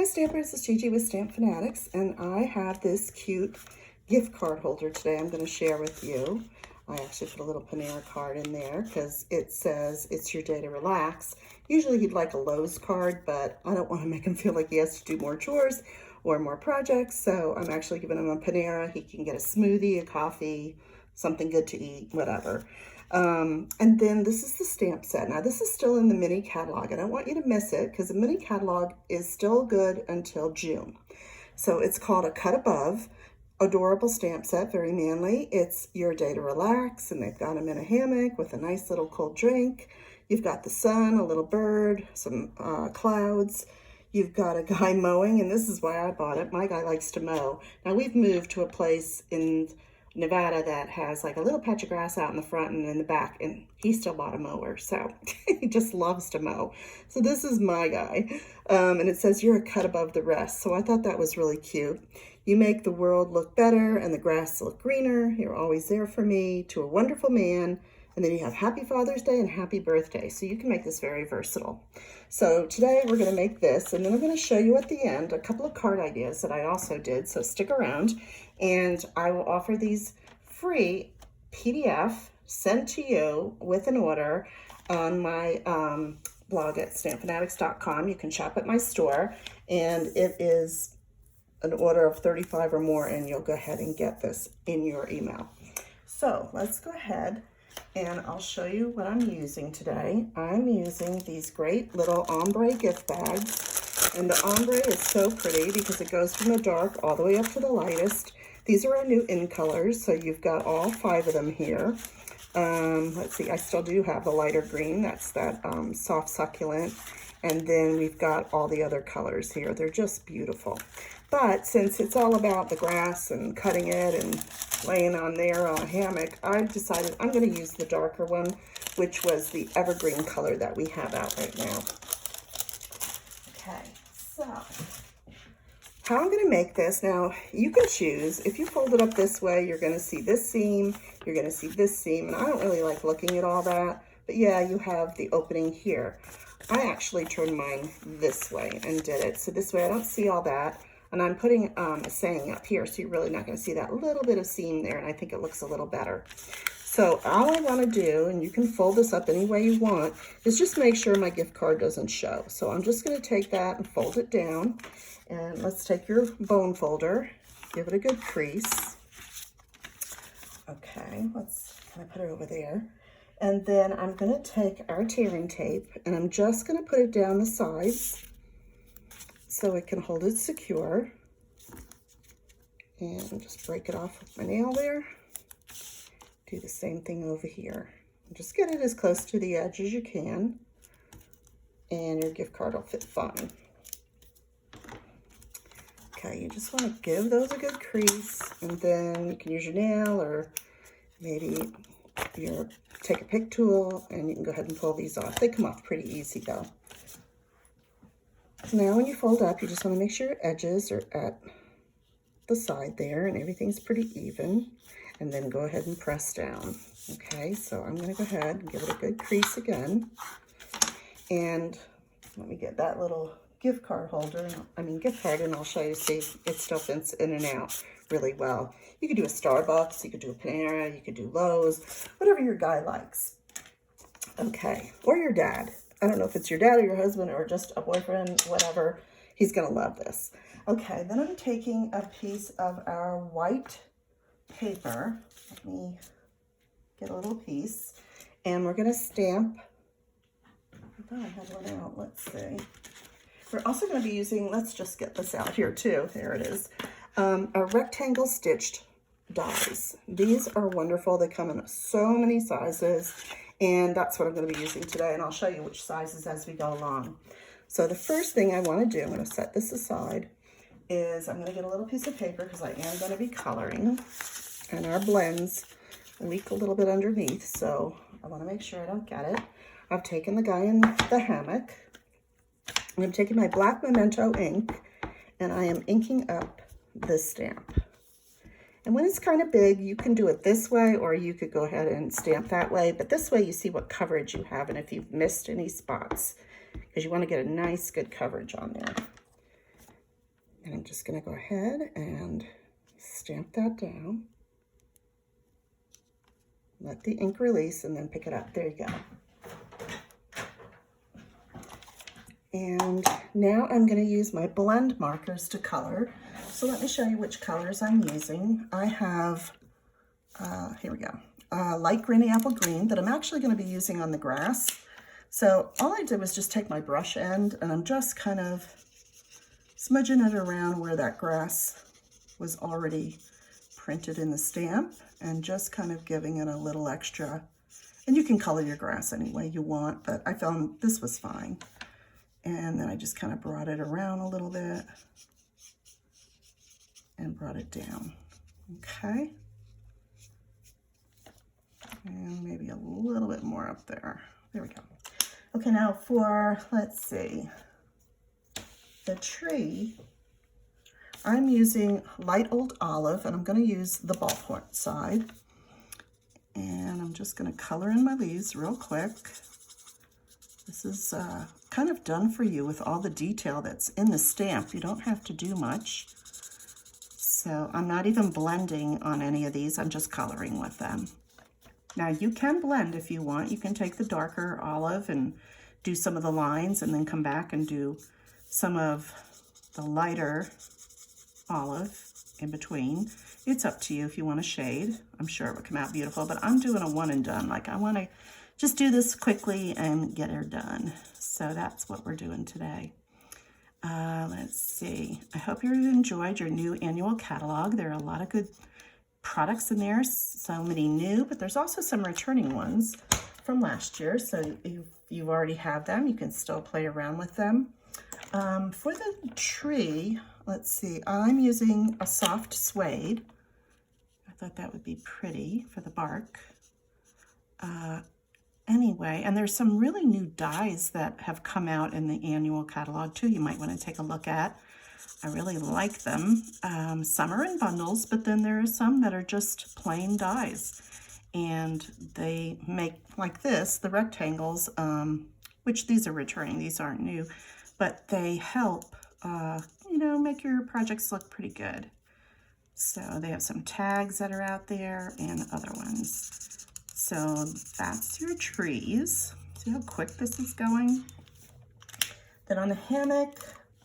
Hi Stampers, this is Gigi with StampFUNatics, and I have this cute gift card holder today I'm going to share with you. I actually put a little Panera card in there because it says it's your day to relax. Usually he'd like a Lowe's card, but I don't want to make him feel like he has to do more chores or more projects, so I'm actually giving him a Panera. He can get a smoothie, a coffee, something good to eat, whatever. And then this is the stamp set. Now this is still in the mini catalog. I don't want you to miss it because the mini catalog is still good until June. So it's called a Cut Above, adorable stamp set, very manly. It's your day to relax, and they've got them in a hammock with a nice little cold drink. You've got the sun, a little bird, some clouds. You've got a guy mowing, and this is why I bought it. My guy likes to mow. Now we've moved to a place in Nevada that has like a little patch of grass out in the front and in the back, and he still bought a mower, so he just loves to mow. So this is my guy, and it says you're a cut above the rest. So I thought that was really cute. You make the world look better and the grass look greener. You're always there for me, to a wonderful man. And then you have Happy Father's Day and Happy Birthday. So you can make this very versatile. So today we're going to make this, and then I'm going to show you at the end a couple of card ideas that I also did. So stick around, and I will offer these free PDF sent to you with an order on my blog at StampFUNatics.com. You can shop at my store, and it is an order of 35 or more, and you'll go ahead and get this in your email. So let's go ahead and I'll show you what I'm using today. I'm using these great little ombre gift bags, and the ombre is so pretty because it goes from the dark all the way up to the lightest. These are our new in colors, so you've got all 5 of them here. Let's see, I still do have the lighter green, that's that soft succulent, and then we've got all the other colors here. They're just beautiful. But since it's all about the grass and cutting it and laying on there on a hammock, I've decided I'm going to use the darker one, which was the evergreen color that we have out right now. Okay, so how I'm going to make this, now you can choose. If you fold it up this way, you're going to see this seam, you're going to see this seam, and I don't really like looking at all that, but yeah, you have the opening here. I actually turned mine this way and did it, so this way I don't see all that. And I'm putting a saying up here, so you're really not going to see that little bit of seam there, and I think it looks a little better. So all I want to do, and you can fold this up any way you want, is just make sure my gift card doesn't show. So I'm just going to take that and fold it down. And let's take your bone folder, give it a good crease. Okay, can I put it over there? And then I'm going to take our tearing tape, and I'm just going to put it down the sides so it can hold it secure. And just break it off with my nail there. Do the same thing over here. Just get it as close to the edge as you can, and your gift card will fit fine. Okay, you just want to give those a good crease, and then you can use your nail, or maybe take a pick tool, and you can go ahead and pull these off. They come off pretty easy though. Now when you fold up, you just want to make sure your edges are at the side there and everything's pretty even, and then go ahead and press down. Okay, so I'm going to go ahead and give it a good crease again, and let me get that little gift card holder, gift card, and I'll show you, see it still fits in and out really well. You could do a Starbucks, you could do a Panera, you could do Lowe's, whatever your guy likes. Okay, or your dad. I don't know if it's your dad or your husband or just a boyfriend, whatever. He's going to love this. Okay, then I'm taking a piece of our white paper. Let me get a little piece. And we're going to stamp. I thought I had one out. Let's see. We're also going to be using, let's just get this out here too. There it is. A rectangle stitched dies. These are wonderful. They come in so many sizes. And that's what I'm going to be using today, and I'll show you which sizes as we go along. So the first thing I want to do, I'm going to set this aside, is I'm going to get a little piece of paper because I am going to be coloring, and our blends leak a little bit underneath, so I want to make sure I don't get it. I've taken the guy in the hammock. I'm taking my black Memento ink, and I am inking up this stamp. And when it's kind of big, you can do it this way, or you could go ahead and stamp that way. But this way you see what coverage you have and if you've missed any spots, because you want to get a nice, good coverage on there. And I'm just going to go ahead and stamp that down. Let the ink release and then pick it up. There you go. And now I'm going to use my blend markers to color. So let me show you which colors I'm using. I have, here we go, light greeny apple green that I'm actually going to be using on the grass. So all I did was just take my brush end and I'm just kind of smudging it around where that grass was already printed in the stamp and just kind of giving it a little extra. And you can color your grass any way you want, but I found this was fine. And then I just kind of brought it around a little bit and brought it down. Okay. And maybe a little bit more up there. There we go. Okay, now for, let's see, the tree, I'm using light old olive, and I'm going to use the ballpoint side. And I'm just going to color in my leaves real quick. This is kind of done for you with all the detail that's in the stamp. You don't have to do much. So I'm not even blending on any of these. I'm just coloring with them. Now you can blend if you want. You can take the darker olive and do some of the lines and then come back and do some of the lighter olive in between. It's up to you if you want a shade. I'm sure it would come out beautiful, but I'm doing a one and done. Like I want to just do this quickly and get her done. So that's what we're doing today. Let's see. I hope you enjoyed your new annual catalog. There are a lot of good products in there, so many new, but there's also some returning ones from last year. So if you already have them, you can still play around with them. For the tree, let's see, I'm using a soft suede. I thought that would be pretty for the bark. Anyway, and there's some really new dyes that have come out in the annual catalog too. You might want to take a look at. I really like them. Some are in bundles, but then there are some that are just plain dyes. And they make, like this, the rectangles, which these are returning, these aren't new, but they help, you know, make your projects look pretty good. So they have some tags that are out there and other ones. So that's your trees. See how quick this is going? Then on the hammock,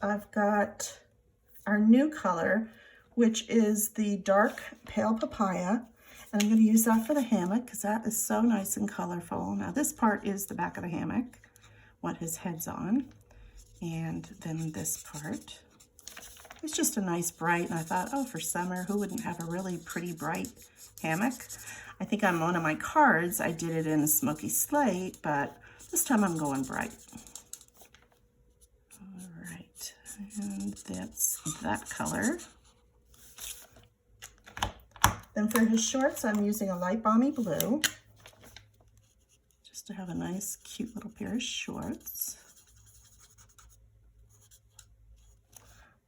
I've got our new color, which is the dark pale papaya. And I'm going to use that for the hammock because that is so nice and colorful. Now this part is the back of the hammock, what his head's on. And then this part. It's just a nice bright, and I thought, oh, for summer, who wouldn't have a really pretty bright hammock? I think on one of my cards, I did it in a smoky slate, but this time I'm going bright. All right, and that's that color. Then for his shorts, I'm using a light balmy blue, just to have a nice, cute little pair of shorts.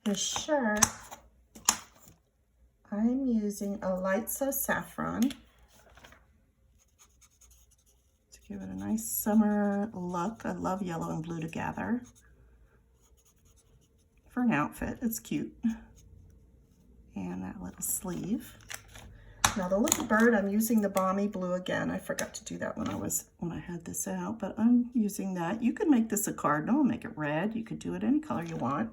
His shirt, I'm using a light so saffron to give it a nice summer look. I love yellow and blue together. For an outfit, it's cute. And that little sleeve. Now the little bird, I'm using the balmy blue again. I forgot to do that when I had this out, but I'm using that. You could make this a cardinal, make it red. You could do it any color you want.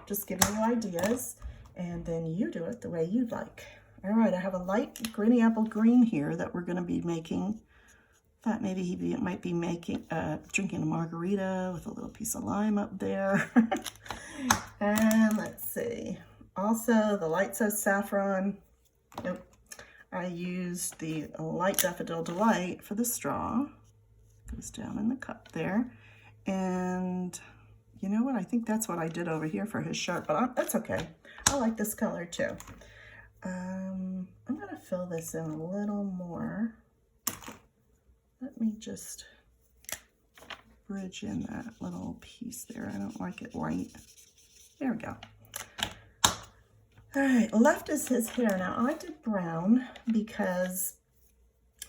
Just giving you ideas, and then you do it the way you'd like. All right, I have a light greeny apple green here that we're going to be making. Thought maybe he might be making, drinking a margarita with a little piece of lime up there. And let's see. Also, the light so saffron. Nope. I used the light daffodil delight for the straw. Goes down in the cup there, and you know what? I think that's what I did over here for his shirt, but that's okay. I like this color too. I'm going to fill this in a little more. Let me just bridge in that little piece there. I don't like it white. There we go. All right, left is his hair. Now I did brown because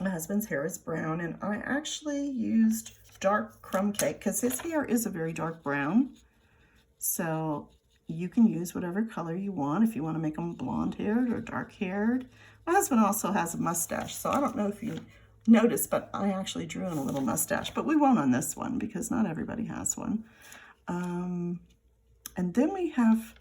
my husband's hair is brown, and I actually used dark crumb cake because his hair is a very dark brown. So you can use whatever color you want if you want to make them blonde-haired or dark-haired. My husband also has a mustache, so I don't know if you noticed, but I actually drew in a little mustache, but we won't on this one because not everybody has one. And then we have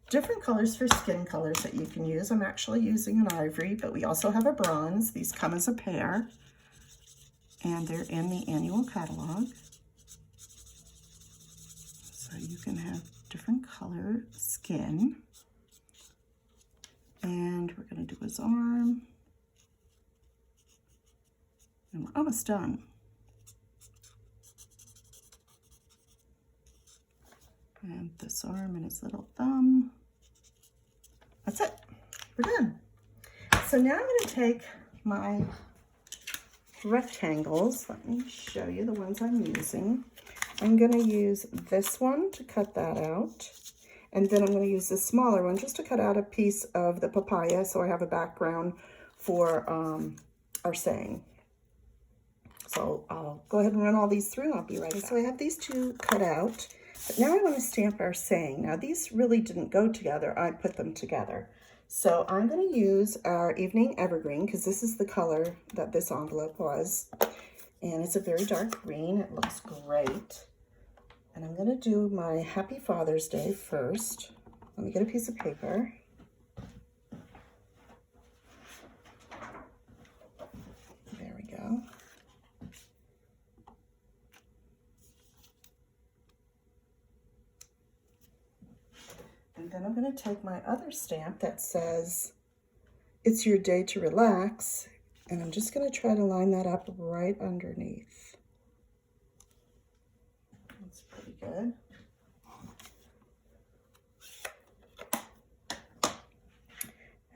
different colors for skin colors that you can use. I'm actually using an ivory, but we also have a bronze. These come as a pair, and they're in the annual catalog. So you can have different color skin. And we're going to do his arm. And we're almost done. And this arm and his little thumb. That's it. We're done. So now I'm going to take my rectangles. Let me show you the ones I'm using. I'm going to use this one to cut that out. And then I'm going to use the smaller one just to cut out a piece of the papaya so I have a background for our saying. So I'll go ahead and run all these through and I'll be right back. So I have these two cut out. But now I want to stamp our saying. Now these really didn't go together. I put them together. So I'm going to use our Evening Evergreen because this is the color that this envelope was. And it's a very dark green. It looks great. And I'm going to do my Happy Father's Day first. Let me get a piece of paper. There we go. And then I'm going to take my other stamp that says, "It's your day to relax," and I'm just going to try to line that up right underneath. That's pretty good.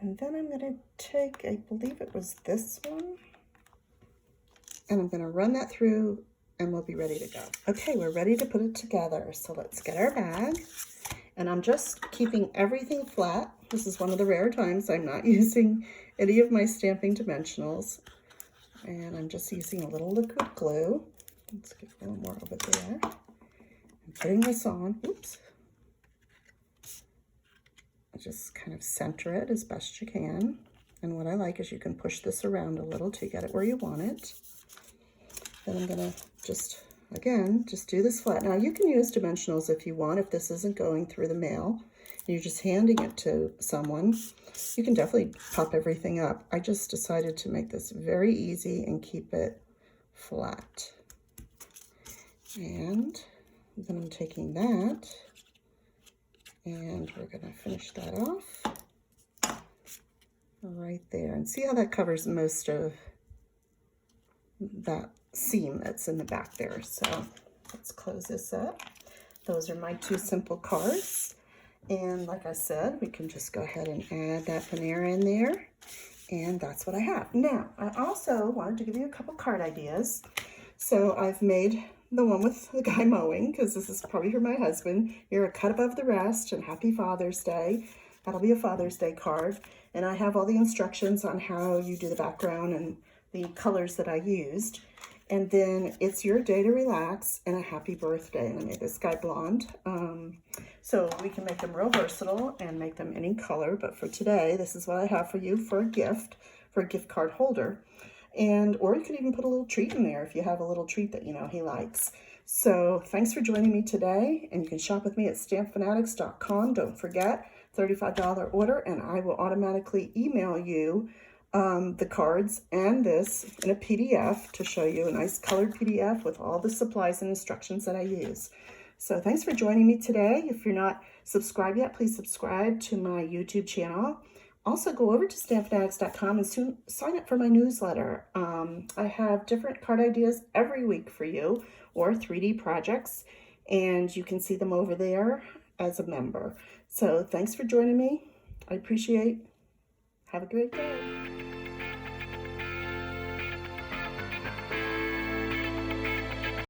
And then I'm going to take, I believe it was this one, and I'm going to run that through and we'll be ready to go. Okay, we're ready to put it together. So let's get our bag. And I'm just keeping everything flat. This is one of the rare times I'm not using any of my stamping dimensionals. And I'm just using a little liquid glue. Let's get a little more over there. I'm putting this on. Oops. Just kind of center it as best you can. And what I like is you can push this around a little to get it where you want it. Then I'm going to just, again, just do this flat. Now you can use dimensionals if you want, if this isn't going through the mail. And you're just handing it to someone. You can definitely pop everything up. I just decided to make this very easy and keep it flat. And then I'm taking that and we're going to finish that off right there. And see how that covers most of that seam that's in the back there. So let's close this up. Those are my two simple cards. And like I said, we can just go ahead and add that Panera in there. And that's what I have. Now, I also wanted to give you a couple card ideas. So I've made the one with the guy mowing, because this is probably for my husband. You're a cut above the rest, and Happy Father's Day. That'll be a Father's Day card. And I have all the instructions on how you do the background and the colors that I used. And then It's Your Day to Relax and a Happy Birthday. And I made this guy blonde. So we can make them real versatile and make them any color. But for today, this is what I have for you for a gift card holder. Or you could even put a little treat in there if you have a little treat that you know he likes. So thanks for joining me today. And you can shop with me at StampFUNatics.com. Don't forget, $35 order, and I will automatically email you the cards and this in a PDF to show you a nice colored PDF with all the supplies and instructions that I use. So thanks for joining me today. If you're not subscribed yet, please subscribe to my YouTube channel. Also go over to StampFUNatics.com and soon sign up for my newsletter. I have different card ideas every week for you, or 3D projects, and you can see them over there as a member. So thanks for joining me. I appreciate. Have a great day.